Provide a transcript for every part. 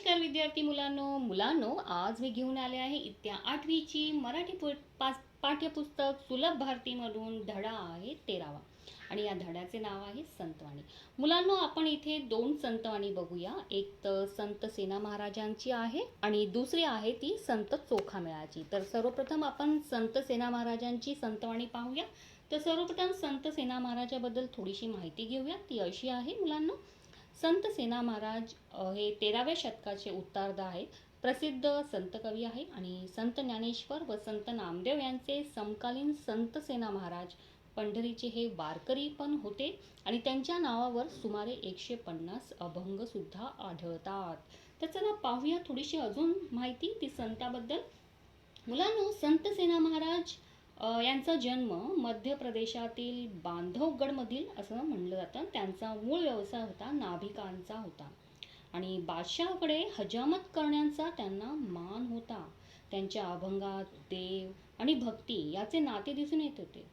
नमस्कार विद्यार्थी मुलांनो आज मी घेऊन आले आहे इयत्ता 8वीची मराठी पाठ्यपुस्तक सुलभ भारतीमधून धडा आहे 13वा आणि या धड्याचे नाव आहे संतवाणी. मुलांनो, आपण इथे दोन संतवाणी बघूया. एक तर संत सेना महाराजांची आहे आणि दुसरी आहे ती संत चोखामेळाची. तर सर्वप्रथम आपण संत सेना महाराजांची संतवाणी पाहूया. तर सर्वप्रथम संत सेना महाराजाबद्दल थोडीशी माहिती घेऊया. ती अशी आहे मुलांनो, संत सेना महाराज हे 13व्या शतकाचे उत्तरार्ध आहेत. प्रसिद्ध संत कवी आहे आणि संत ज्ञानेश्वर व संत नामदेव यांचे समकालीन संत सेना महाराज पंढरीचे हे वारकरी पण होते आणि त्यांच्या नावावर सुमारे 150 अभंग सुद्धा आढळतात. तर चला पाहूया थोडीशी अजून माहिती ती संताबद्दल. मुलांनो, संत सेना महाराज यांचा जन्म मध्य प्रदेशातील बांधवगडमधील असं म्हणलं जातं. त्यांचा मूळ व्यवसाय होता नाभिकांचा होता आणि बादशहाकडे हजामत करण्याचा त्यांना मान होता. त्यांच्या अभंगात देव आणि भक्ती याचे नाते दिसून येत होते.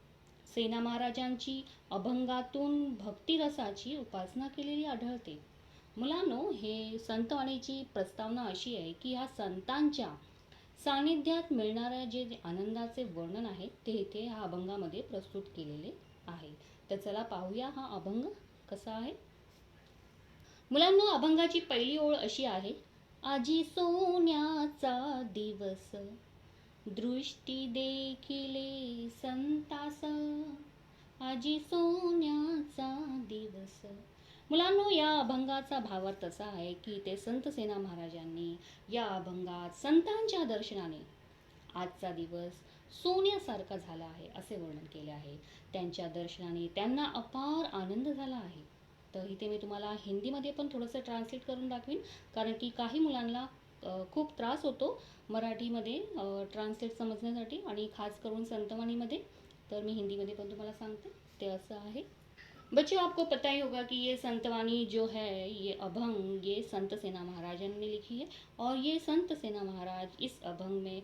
सेना महाराजांची अभंगातून भक्तिरसाची उपासना केलेली आढळते. मुलांनो, हे संतवाणीची प्रस्तावना अशी आहे की ह्या संतांच्या सानिध्यात मिळणाऱ्या जे आनंदाचे वर्णन आहे ते इथे ह्या अभंगामध्ये प्रस्तुत केलेले आहे. तर चला पाहूया हा अभंग कसा आहे. मुलांनो, अभंगाची पहिली ओळ अशी आहे. आजी सोन्याचा दिवस दृष्टी देखिले संतास, आजी सोन्याचा दिवस. मुलांनो, या अभंगाचा भावार्थ असा आहे की ते संत सेना महाराजांनी या अभंगात संतांच्या दर्शनाने आजचा दिवस सोन्यासारखा झाला आहे असे वर्णन केले आहे. त्यांच्या दर्शनाने त्यांना अपार आनंद झाला आहे. तर इथे मी तुम्हाला हिंदीमध्ये पण थोडंसं ट्रान्सलेट करून दाखवीन, कारण की काही मुलांना खूप त्रास होतो मराठीमध्ये ट्रान्सलेट समजण्यासाठी आणि खास करून संतवाणीमध्ये. तर मी हिंदीमध्ये पण तुम्हाला सांगते. ते असं आहे. बच्चों, आपको पता ही होगा कि ये संतवाणी जो है, ये अभंग ये संत सेना महाराजन ने लिखी है और ये संत सेना महाराज इस अभंग में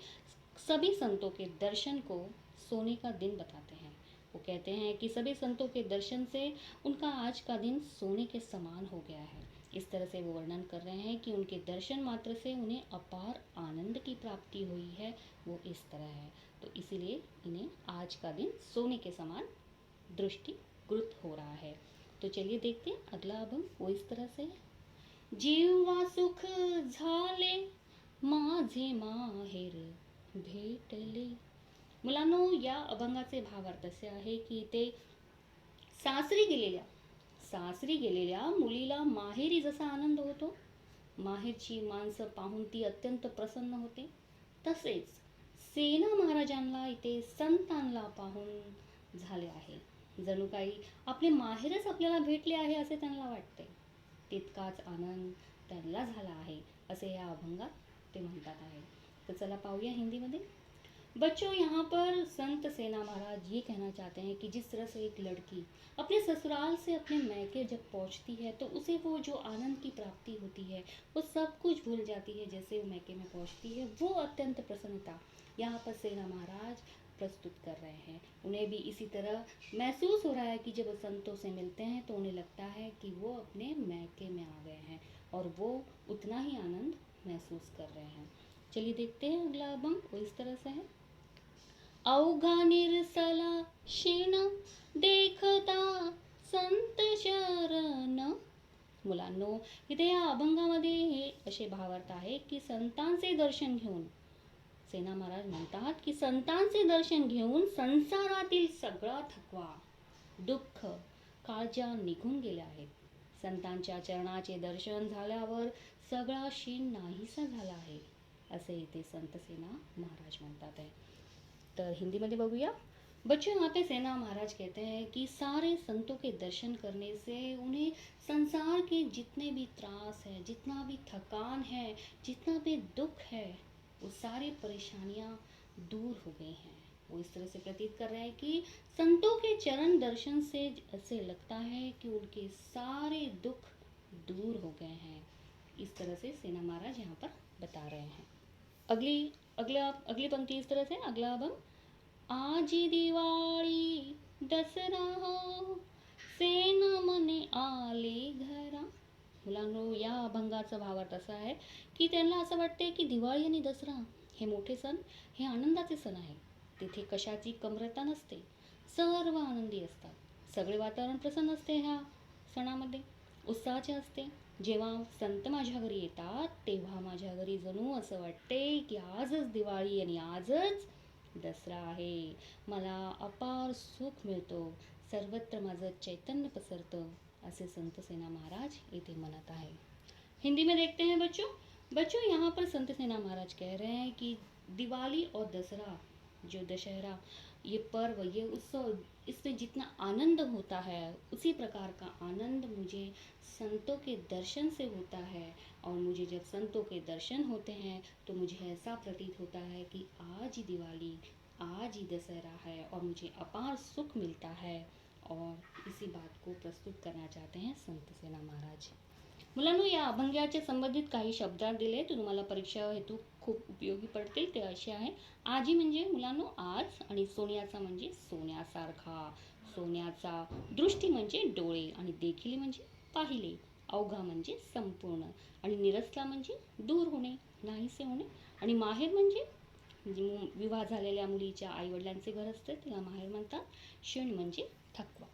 सभी संतों के दर्शन को सोने का दिन बताते हैं. वो कहते हैं कि सभी संतों के दर्शन से उनका आज का दिन सोने के समान हो गया है. इस तरह से वो वर्णन कर रहे हैं कि उनके दर्शन मात्र से उन्हें अपार आनंद की प्राप्ति हुई है. वो इस तरह है, तो इसीलिए इन्हें आज का दिन सोने के समान दृष्टि गुरुत हो रहा है. तो चलिए देखते हैं अगला अभंग. वो इस तरह से है. जीवा सुख झाले माझे माहेर भेटले. मुलांनो, या अभंगाचे भावार्थ असे आहे की ते सासरी गेलेल्या मुलीला माहेरी जसा आनंद होतो, माहेरची माणसं पाहून ती अत्यंत प्रसन्न होते, तसेच सेना महाराजांना इथे संतांना पाहून झाले आहे. जणू काही आपले माहेरच आपल्याला भेटले आहे असे त्यांना वाटते. तितकाच आनंद त्यांना झाला आहे असे या अभंगात ते म्हणतात आहे. तो चला पाहूया हिंदी में. बच्चों, यहाँ पर संत सेना महाराज ये कहना चाहते हैं कि जिस तरह से एक लड़की अपने ससुराल से अपने मैके जब पहुँचती है तो उसे वो जो आनंद की प्राप्ति होती है वो सब कुछ भूल जाती है. जैसे वो मैके में पहुँचती है वो अत्यंत प्रसन्नता यहाँ पर सेना महाराज प्रस्तुत कर रहे हैं. उन्हें भी इसी तरह महसूस हो रहा है कि जब वो संतों से मिलते हैं तो उन्हें लगता है कि वो अपने मैके में आ गए हैं और वो उतना ही आनंद महसूस कर रहे हैं. चलिए देखते हैं अगला अभंग. वो इस तरह से है. अवघा निरसला क्षीण देखता संत शरण. मुलांनो, इथे या अभंगामध्ये हे असे भावार्थ आहे की संतांचे दर्शन घेऊन सेना महाराज म्हणतात की संतांचे दर्शन घेऊन संसारातील सगळा थकवा, दुःख, काळजा निघून गेल्या आहेत. संतांच्या चरणाचे दर्शन झाल्यावर सगळा शीण नाहीसा झाला आहे असे इथे संत सेना महाराज म्हणतात आहे. तर हिंदीमध्ये बघूया. बच्चों, यहाँ पे सेना महाराज कहते हैं कि सारे संतों के दर्शन करने से उन्हें संसार के जितने भी त्रास है, जितना भी थकान है, जितना भी दुख है, वो सारी परेशानियाँ दूर हो गई हैं. वो इस तरह से प्रतीत कर रहे हैं कि संतों के चरण दर्शन से ऐसे लगता है कि उनके सारे दुख दूर हो गए हैं. इस तरह से सेना महाराज यहाँ पर बता रहे हैं. अगली पंक्ति इस तरह से. अगला अभंग. आजी दिवाळी दसरा हो सेना मने आले घरा. मुलांनो, या अभंगाचा अभंगाचा भावार्थ असा आहे की त्यांना असं वाटते की दिवाळी आणि दसरा हे मोठे सण, हे आनंदाचे सण आहे. तिथे कशाची कमतरता नसते, सर्व आनंदी असतात. सगळे वातावरण प्रसन्न असते ह्या सणामध्ये, उत्साहाचे असते. जेव्हा संत माझ्या घरी येतात तेव्हा माझ्या घरी जणू असं वाटते की आजच दिवाळी आणि आजच दसरा आहे. मला अपार सुख मिळतो, सर्वत्र माझं चैतन्य पसरतं, असे संत सेना महाराज इथे म्हणत आहे. हिंदी में देखते हैं बच्चों। बच्चों यहाँ पर संत सेना महाराज कह रहे हैं कि दिवाली और दसरा, जो दशहरा, ये पर्व, ये उत्सव, इसमें जितना आनंद होता है उसी प्रकार का आनंद मुझे संतों के दर्शन से होता है। और मुझे जब संतों के दर्शन होते हैं तो मुझे ऐसा प्रतीत होता है कि आज ही दिवाली, आज ही दशहरा है और मुझे अपार सुख मिलता है। और इसी बात को प्रस्तुत करना चाहते हैं संत सेना महाराज। मुलांनो, या अभंगाच्या संबंधित काही शब्द दिले ते तुम्हाला परीक्षा हेतू खूप उपयोगी पडतील. ते असे आहे, आजी म्हणजे मुलांनो आज, आणि सोन्याचा म्हणजे सोन्यासारखा, सोन्याचा, दृष्टी म्हणजे डोळे, आणि देखील म्हणजे पाहिले, अवघा म्हणजे संपूर्ण, आणि निरसला म्हणजे दूर होणे, नाहीसे होणे, आणि माहेर म्हणजे विवाह झालेल्या मुलीच्या आईवडिलांचे घर असते त्याला माहेर म्हणतात. क्षण म्हणजे थकवा.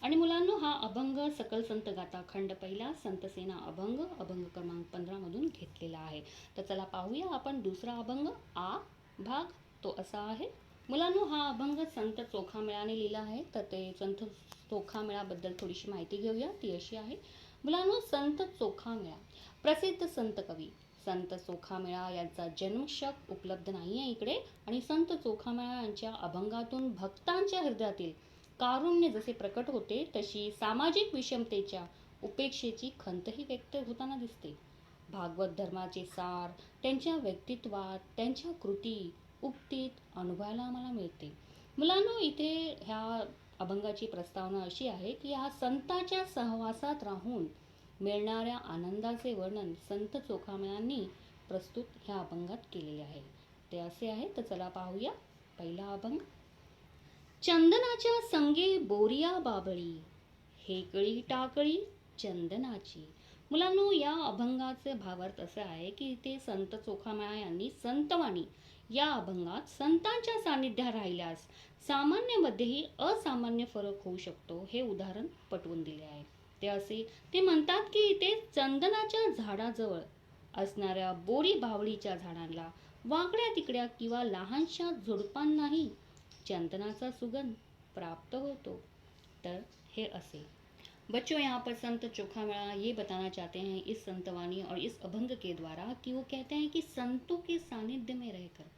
आणि मुलांनो, हा अभंग सकल संत गाथा खंड पहिला संत सेना अभंग, अभंग क्रमांक 15 मधून घेतलेला आहे. तर चला पाहूया आपण दुसरा अभंग, आ भाग. तो असा आहे. मुलांनो, हा अभंग संत चोखामेळाने लिहिला आहे. तर ते संत चोखामेळाबद्दल थोडीशी माहिती घेऊया. ती अशी आहे. मुलांनो, संत चोखामेळा प्रसिद्ध संत कवी संत चोखामेळा यांचा जन्मशक उपलब्ध नाही आहे इकडे. आणि संत चोखामेळा यांच्या अभंगातून भक्तांच्या हृदयातील कारुण्य जसे प्रकट होते तशी सामाजिक विषमतेच्या उपेक्षेची खंतही व्यक्त होताना दिसते. भागवत धर्माचे सार त्यांच्या व्यक्तित्वात, त्यांच्या कृती उक्तीत अनुभवायला आम्हाला मिळते. मुलांनो, इथे ह्या अभंगाची प्रस्तावना अशी आहे की ह्या संतांच्या सहवासात राहून मिळणाऱ्या आनंदाचे वर्णन संत चोखामेळांनी प्रस्तुत ह्या अभंगात केलेले आहे. ते असे आहे. तर चला पाहूया पहिला अभंग. चंदनाच्या संगे बोरिया बाबळी, हेकळी टाकळी चंदनाची. मुलांनो, या अभंगाचे भावार्थ असे आहे की इथे संत चोखामेळा यांनी संतवाणी या अभंगात संतांच्या सानिध्यात राहिल्यास सामान्यमध्येही असामान्य फरक होऊ शकतो हे उदाहरण पटवून दिले आहे. ते म्हणतात की इथे चंदनाच्या झाडाजवळ असणाऱ्या बोरी बावळीच्या झाडांना वाकड्या तिकड्या किंवा लहानशा झुडपांनाही चंदनाचा सुगंध प्राप्त होतो. तर हे असे. बच्चों, यहाँ पर संत चोखामेळा ये बताना चाहते हैं इस संतवाणी और इस अभंग के द्वारा कि वो कहते हैं कि संतों के सानिध्य में रहकर,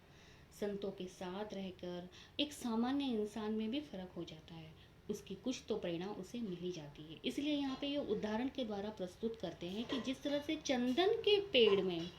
संतों के साथ रहकर एक सामान्य इंसान में भी फर्क हो जाता है, उसकी कुछ तो प्रेरणा उसे मिल ही जाती है. इसलिए यहाँ पे ये उदाहरण के द्वारा प्रस्तुत करते हैं कि जिस तरह से चंदन के पेड़ में,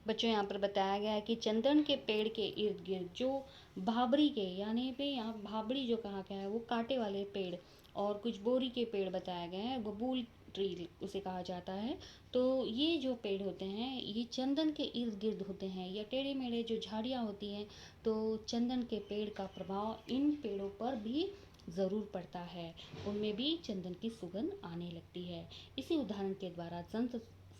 बच्चों यहाँ पर बताया गया है कि चंदन के पेड़ के इर्द गिर्द जो भाबरी के, यानी पे यहाँ भाबड़ी जो कहा गया है वो कांटे वाले पेड़, और कुछ बोरी के पेड़ बताए गए हैं, बबूल ट्री उसे कहा जाता है. तो ये जो पेड़ होते हैं ये चंदन के इर्द गिर्द होते हैं, या टेढ़े मेढ़े जो झाड़ियाँ होती हैं तो चंदन के पेड़ का प्रभाव इन पेड़ों पर भी ज़रूर पड़ता है, उनमें भी चंदन की सुगंध आने लगती है. इसी उदाहरण के द्वारा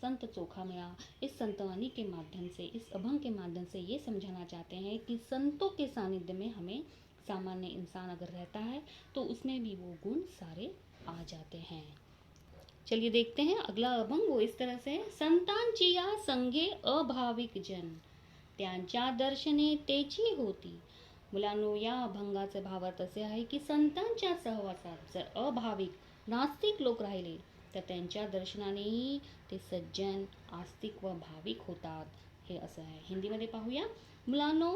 संत चोखामेळा इस संतवाणी के माध्यम से, इस अभंग के माध्यम से ये समझाना चाहते हैं कि संतों के सानिध्य में हमें सामान्य इंसान अगर रहता है तो उसमें भी वो गुण सारे आ जाते हैं. चलिए देखते हैं अगला अभंग. वो इस तरह से है. संतांची या संगे अभाविक जन, त्यांच्या दर्शने तेची होती. मुलांनो, या अभंगाचे भावार्थ असे आहे की संतांच्या सहवासात जर अभाविक, नास्तिक लोक राहिले तर त्यांच्या दर्शनानेही ते सज्जन, आस्तिक व भाविक होतात. हे असं आहे. हिंदीमध्ये पाहूया. मुलांनो,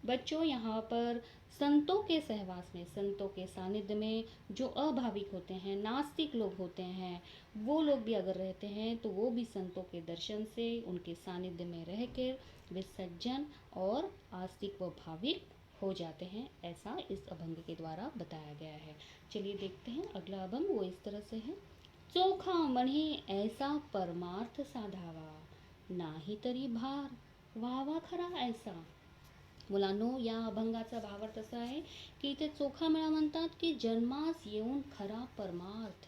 बच्चों, यहाँ पर संतों के सहवास में, संतों के सानिध्य में जो अभाविक होते हैं, नास्तिक लोग होते हैं, वो लोग भी अगर रहते हैं तो वो भी संतों के दर्शन से, उनके सानिध्य में रहकर वे सज्जन और आस्तिक व भाविक हो जाते हैं. ऐसा इस अभंग के द्वारा बताया गया है. चलिए देखते हैं अगला अभंग. वो इस तरह से है. चोखा म्हणे ऐसा परमार्थ साधावा, नाही तरी भार व्हावा खरा ऐसा. मुलांनो, या अभंगाचा भावार्थ असा आहे की इथे चोखामेळा म्हणतात की जन्मास येऊन खरा परमार्थ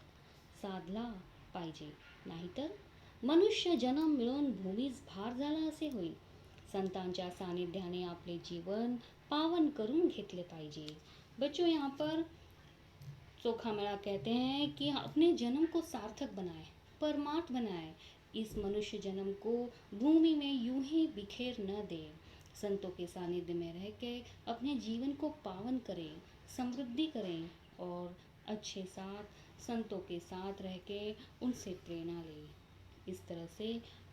साधला पाहिजे, नाहीतर मनुष्य जन्म मिळून भूमीस भार झाला असे होईल. संतांच्या सानिध्याने आपले जीवन पावन करून घेतले पाहिजे. बच्चों, यहाँ पर चोखा मेला कहते हैं कि अपने जन्म को सार्थक बनाए, परमार्थ बनाए. इस मनुष्य जन्म को भूमि में यूं ही बिखेर न दे. संतों के सानिध्य में रह के अपने जीवन को पावन करें, समृद्धि करें और अच्छे साथ संतों के साथ रह के उनसे प्रेरणा लें. इस तरह से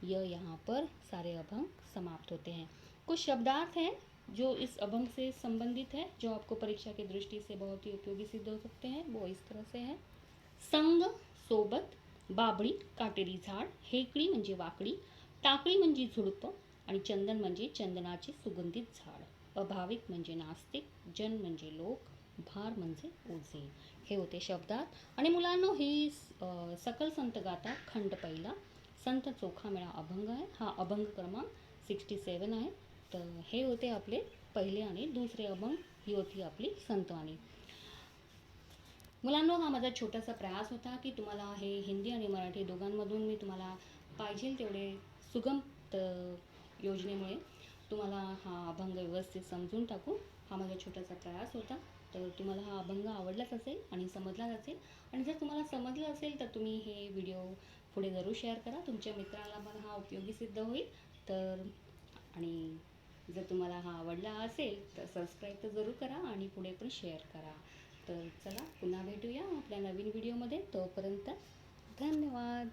यह यहाँ पर सारे अभंग समाप्त होते हैं. कुछ शब्दार्थ हैं जो इस अभंग से संबंधित है, जो आपको परीक्षा की दृष्टि से बहुत ही उपयोगी सिद्ध हो सकते हैं. वो इस तरह से है. संग, सोबत, बाबळी, काटेरी झाड, हेकडी म्हणजे वाकडी, टाकळी म्हणजे झुडपं आणि चंदन म्हणजे चंदनाचे सुगंधित झाड. अभाविक म्हणजे नास्तिक, जन म्हणजे लोक, भार म्हणजे ओझे. हे होते शब्दात. आणि मुलांनो, ही सकल संत गाथा खंड पहिला संत चोखामेळा अभंग आहे. हा अभंग क्रमांक 67 आहे. तर हे होते आपले पहिले आणि दुसरे अभंग. ही होती आपली संतवाणी. मुलांनो, हा माझा छोटासा प्रयास होता की तुम्हाला हे हिंदी आणि मराठी दोघांमधून मी तुम्हाला पाहिजे तेवढे सुगम योजनेमुळे तुम्हाला हा अभंग व्यवस्थित समजून टाकू. हा माझा छोटासा प्रयास होता. तर तुम्हाला हा अभंग आवडलाच असेल आणि समजलाच असेल. आणि जर तुम्हाला समजलं असेल तर तुम्ही हे व्हिडिओ पुढे जरूर शेअर करा. तुमच्या मित्रांना पण हा उपयोगी सिद्ध होईल. तर आणि जर तुम्हाला हा आवडला असेल तर सबस्क्राईब तर जरूर करा आणि पुढे पण शेअर करा. तर चला, पुन्हा भेटूया आपल्या नवीन व्हिडिओमध्ये. तोपर्यंत धन्यवाद.